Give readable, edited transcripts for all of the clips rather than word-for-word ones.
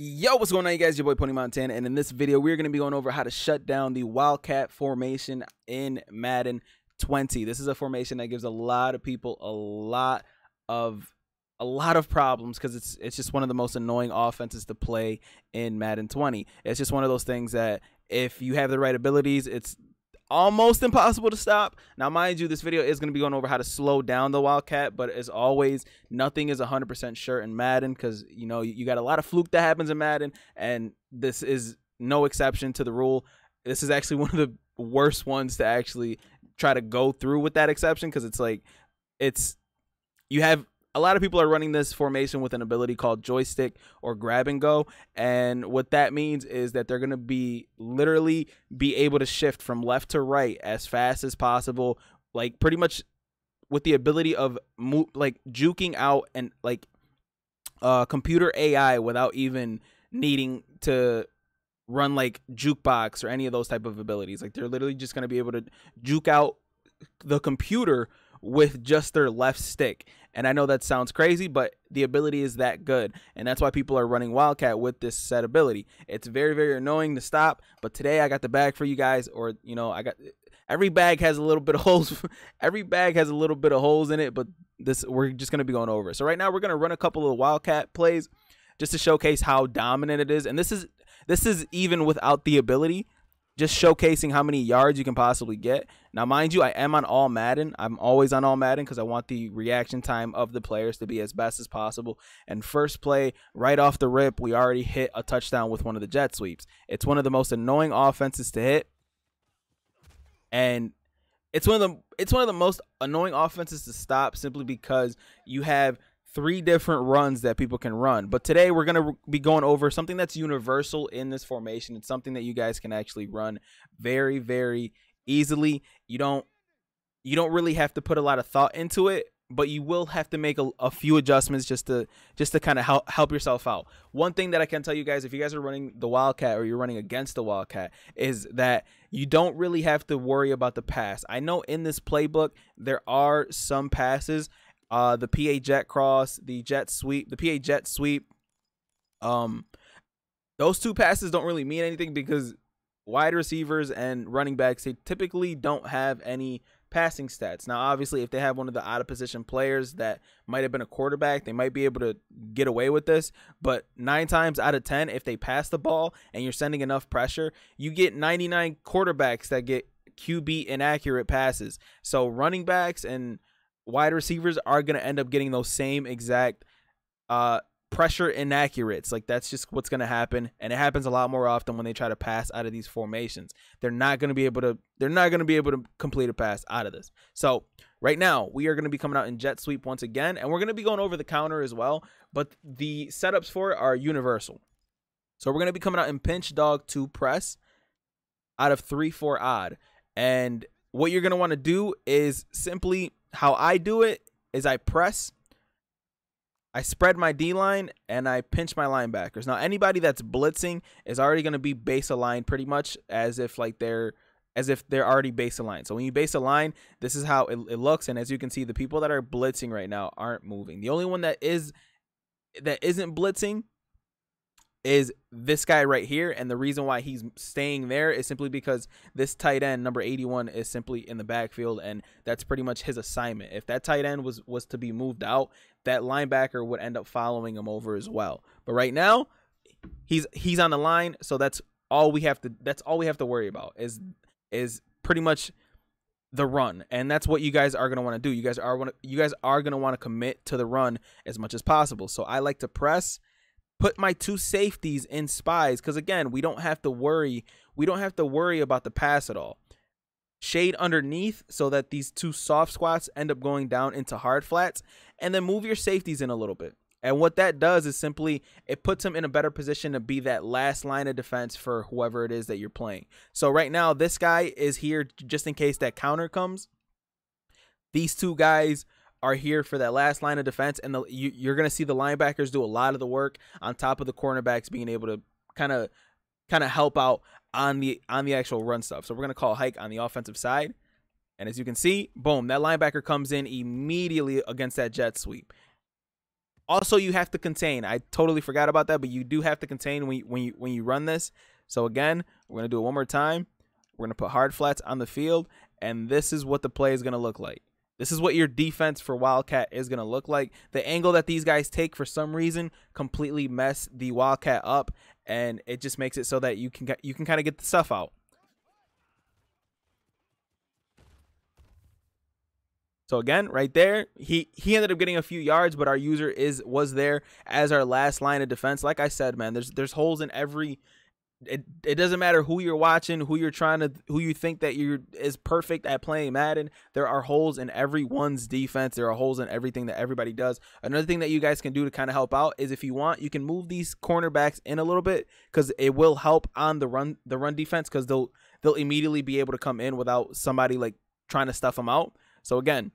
Yo, what's going on, you guys? Your boy Pwny, and in this video, we're going to be going over how to shut down the Wildcat formation in Madden 20. This is a formation that gives a lot of people a lot of problems because it's just one of the most annoying offenses to play in Madden 20. It's just one of those things that if you have the right abilities, it's almost impossible to stop. Now, mind you, this video is going to be going over how to slow down the Wildcat, but as always, nothing is 100% sure in Madden because, you know, you got a lot of fluke that happens in Madden, and this is no exception to the rule. This is actually one of the worst ones to actually try to go through with that exception because it's like, you have a lot of people are running this formation with an ability called joystick or grab and go. And what that means is that they're going to be literally be able to shift from left to right as fast as possible. Like pretty much with the ability of juking out and like computer AI without even needing to run like jukebox or any of those type of abilities. Like they're literally just going to be able to juke out the computer with just their left stick. And I know that sounds crazy, but the ability is that good, and that's why people are running Wildcat with this set ability. It's very, very annoying to stop, but today I got the bag for you guys. Or, you know, every bag has a little bit of holes. Every bag has a little bit of holes in it, but this we're just going to be going over. So right now we're going to run a couple of Wildcat plays just to showcase how dominant it is. And this is even without the ability, just showcasing how many yards you can possibly get. Now, mind you, I am on all Madden. I'm always on all Madden because I want the reaction time of the players to be as best as possible. And first play, right off the rip, we already hit a touchdown with one of the jet sweeps. It's one of the most annoying offenses to hit, and it's one of the most annoying offenses to stop simply because you have 3 different runs that people can run. But today we're going to be going over something that's universal in this formation. It's something that you guys can actually run very, very easily. You don't really have to put a lot of thought into it, but you will have to make a few adjustments just to kind of help yourself out. One thing that I can tell you guys, if you guys are running the Wildcat or you're running against the Wildcat, is that you don't really have to worry about the pass. I know in this playbook there are some passes, the PA jet cross, the jet sweep, the PA jet sweep. Those 2 passes don't really mean anything because wide receivers and running backs, they typically don't have any passing stats. Now, obviously, if they have one of the out of position players that might have been a quarterback, they might be able to get away with this. But 9 times out of 10, if they pass the ball and you're sending enough pressure, you get 99 quarterbacks that get QB inaccurate passes. So running backs and wide receivers are going to end up getting those same exact pressure inaccurates. Like that's just what's going to happen, and it happens a lot more often when they try to pass out of these formations. They're not going to be able to complete a pass out of this. So right now we are going to be coming out in jet sweep once again, and we're going to be going over the counter as well, but the setups for it are universal. So we're going to be coming out in pinch dog to press out of 3-4 odd, and what you're going to want to do is simply, how I do it is I press, I spread my D-line, and I pinch my linebackers. Now, anybody that's blitzing is already going to be base aligned pretty much as if they're already base aligned. So when you base align, this is how it looks. And as you can see, the people that are blitzing right now aren't moving. The only one that isn't blitzing is this guy right here, and the reason why he's staying there is simply because this tight end number 81 is simply in the backfield, and that's pretty much his assignment. If that tight end was to be moved out, that linebacker would end up following him over as well. But right now he's on the line, so that's all we have to worry about is pretty much the run. And that's what you guys are going to want to do. You guys are going to want to commit to the run as much as possible. So I like to press, put my 2 safeties in spies, because again, we don't have to worry about the pass at all. Shade underneath so that these 2 soft squats end up going down into hard flats, and then move your safeties in a little bit. And what that does is simply it puts them in a better position to be that last line of defense for whoever it is that you're playing. So right now this guy is here just in case that counter comes. These 2 guys are here for that last line of defense, and you're going to see the linebackers do a lot of the work on top of the cornerbacks being able to kind of help out on the actual run stuff. So we're going to call hike on the offensive side, and as you can see, boom, that linebacker comes in immediately against that jet sweep. Also, you have to contain. I totally forgot about that, but you do have to contain when you run this. So again, we're going to do it one more time. We're going to put hard flats on the field, and this is what the play is going to look like. This is what your defense for Wildcat is going to look like. The angle that these guys take for some reason completely mess the Wildcat up, and it just makes it so that you can kind of get the stuff out. So again, right there, he ended up getting a few yards, but our user was there as our last line of defense. Like I said, man, there's holes in every. It doesn't matter who you're watching, who you think that is perfect at playing Madden. There are holes in everyone's defense. There are holes in everything that everybody does. Another thing that you guys can do to kind of help out is, if you want, you can move these cornerbacks in a little bit, because it will help on the run defense, because they'll immediately be able to come in without somebody like trying to stuff them out. So again,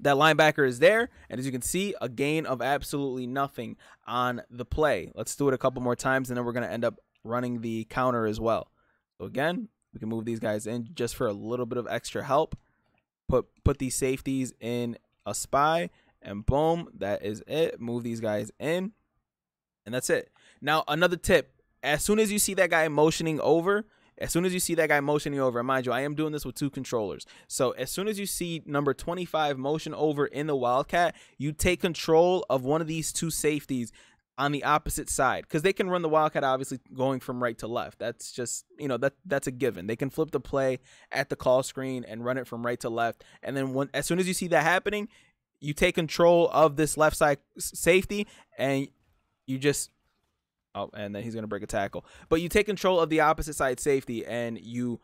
that linebacker is there, and as you can see, a gain of absolutely nothing on the play. Let's do it a couple more times, and then we're going to end up running the counter as well. So again, we can move these guys in just for a little bit of extra help. Put these safeties in a spy, and boom, that is it. Move these guys in, and that's it. Now, another tip: as soon as you see that guy motioning over, and mind you, I am doing this with 2 controllers. So as soon as you see number 25 motion over in the Wildcat, you take control of one of these 2 safeties on the opposite side, because they can run the Wildcat obviously going from right to left. That's just, that's a given. They can flip the play at the call screen and run it from right to left. And then as soon as you see that happening, you take control of this left side safety, and you just, oh, and then he's going to break a tackle. But you take control of the opposite side safety, and you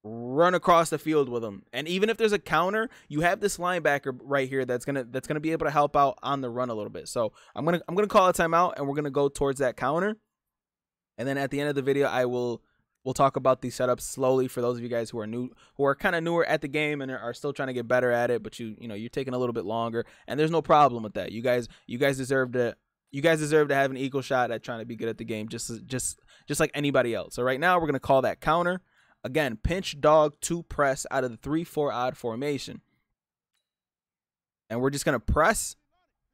run across the field with them. And even if there's a counter, you have this linebacker right here that's gonna be able to help out on the run a little bit. So I'm gonna call a timeout, and we're gonna go towards that counter. And then at the end of the video, we'll talk about these setups slowly for those of you guys who are kind of newer at the game and are still trying to get better at it, but you're taking a little bit longer, and there's no problem with that. You guys deserve to have an equal shot at trying to be good at the game, just like anybody else. So right now, we're gonna call that counter. Again, pinch dog to press out of the 3-4 odd formation. And we're just going to press,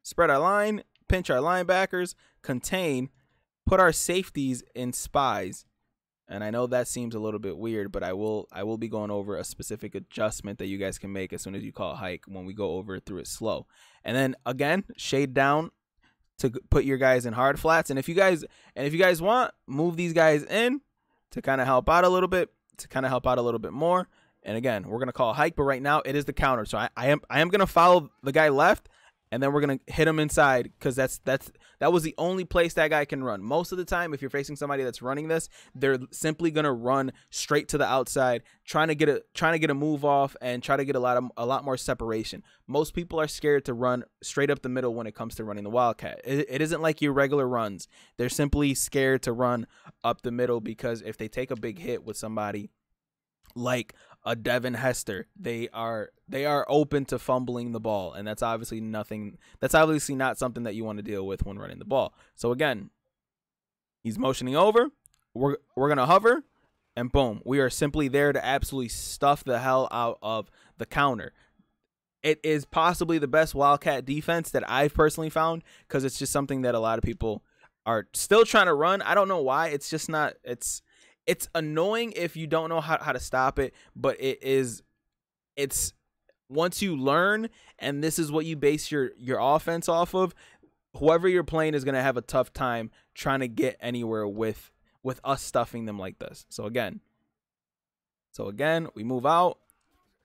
spread our line, pinch our linebackers, contain, put our safeties in spies. And I know that seems a little bit weird, but I will be going over a specific adjustment that you guys can make as soon as you call hike when we go over through it slow. And then again, shade down to put your guys in hard flats. And if you guys want, move these guys in to kind of help out a little bit. More. And again, we're gonna call a hike, but right now it is the counter. So I am gonna follow the guy left, and then we're gonna hit him inside, because that was the only place that guy can run. Most of the time, if you're facing somebody that's running this, they're simply gonna run straight to the outside, trying to get a move off and try to get a lot more separation. Most people are scared to run straight up the middle when it comes to running the Wildcat. It isn't like your regular runs. They're simply scared to run up the middle, because if they take a big hit with somebody like a Devin Hester, they are open to fumbling the ball, and that's obviously not something that you want to deal with when running the ball. So again, he's motioning over, we're gonna hover, and boom, we are simply there to absolutely stuff the hell out of the counter. It is possibly the best Wildcat defense that I've personally found, because it's just something that a lot of people are still trying to run. I don't know why. It's just not. It's annoying if you don't know how to stop it, but it's once you learn, and this is what you base your offense off of, whoever you're playing is going to have a tough time trying to get anywhere with us stuffing them like this. So again, we move out,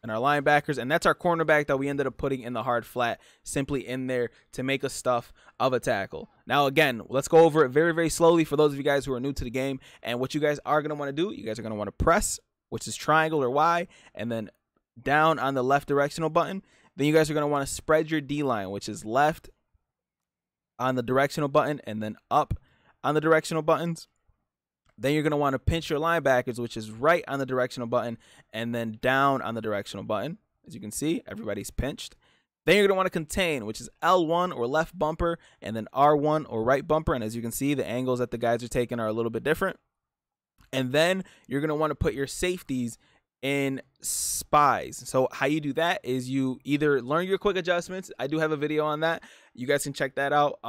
and our linebackers, and that's our cornerback that we ended up putting in the hard flat, simply in there to make a stuff of a tackle. Now again, let's go over it very, very slowly for those of you guys who are new to the game. And what you guys are going to want to do, you guys are going to want to press, which is triangle or Y, and then down on the left directional button. Then you guys are going to want to spread your D line, which is left on the directional button, and then up on the directional buttons. Then you're going to want to pinch your linebackers, which is right on the directional button, and then down on the directional button. As you can see, everybody's pinched. Then you're going to want to contain, which is L1 or left bumper, and then R1 or right bumper. And as you can see, the angles that the guys are taking are a little bit different. And then you're going to want to put your safeties in spies. So how you do that is you either learn your quick adjustments. I do have a video on that. You guys can check that out.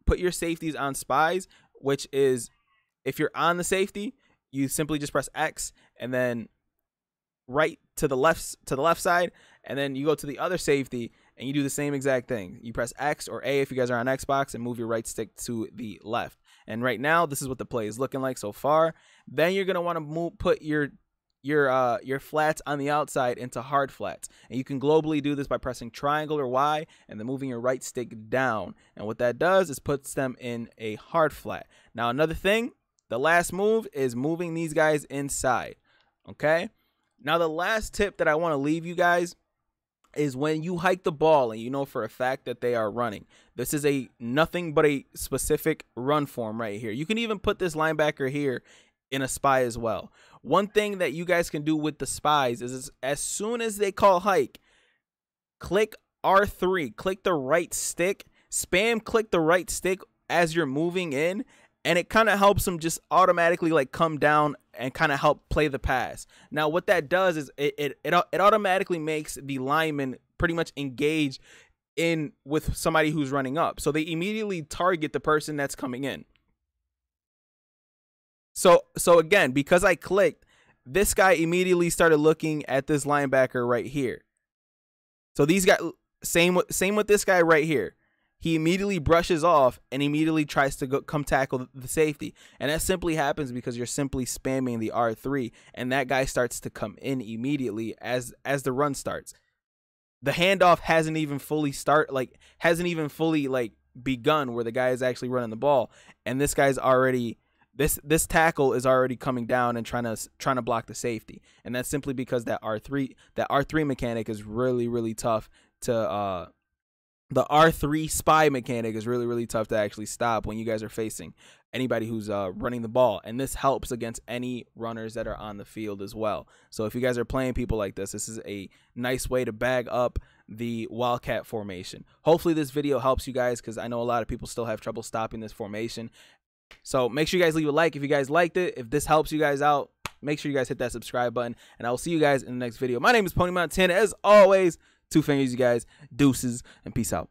Put your safeties on spies, which is if you're on the safety, you simply just press X and then right to the left side, and then you go to the other safety and you do the same exact thing. You press X or A if you guys are on Xbox and move your right stick to the left. And right now, this is what the play is looking like so far. Then you're gonna want to put your flats on the outside into hard flats, and you can globally do this by pressing triangle or Y and then moving your right stick down. And what that does is puts them in a hard flat. Now another thing, the last move is moving these guys inside. Okay. Now the last tip that I want to leave you guys is when you hike the ball and you know for a fact that they are running. This is a nothing but a specific run form right here. You can even put this linebacker here in a spy as well. One thing that you guys can do with the spies is as soon as they call hike, click R3, click the right stick, spam click the right stick as you're moving in, and it kind of helps them just automatically like come down and kind of help play the pass. Now what that does is it automatically makes the lineman pretty much engage in with somebody who's running up. So they immediately target the person that's coming in. So again, because I clicked, this guy immediately started looking at this linebacker right here. So these guys, same with this guy right here. He immediately brushes off and immediately tries to come tackle the safety. And that simply happens because you're simply spamming the R3, and that guy starts to come in immediately as the run starts. The handoff hasn't even fully begun where the guy is actually running the ball, and this guy's already this tackle is already coming down and trying to block the safety. And that's simply because that R3 mechanic is really tough to the R3 spy mechanic is really tough to actually stop when you guys are facing anybody who's running the ball. And this helps against any runners that are on the field as well. So if you guys are playing people like this is a nice way to bag up the Wildcat formation. Hopefully this video helps you guys, because I know a lot of people still have trouble stopping this formation. So make sure you guys leave a like if you guys liked it. If this helps you guys out, make sure you guys hit that subscribe button, and I will see you guys in the next video. My name is Pwny Montana. As always, two fingers, you guys. Deuces and peace out.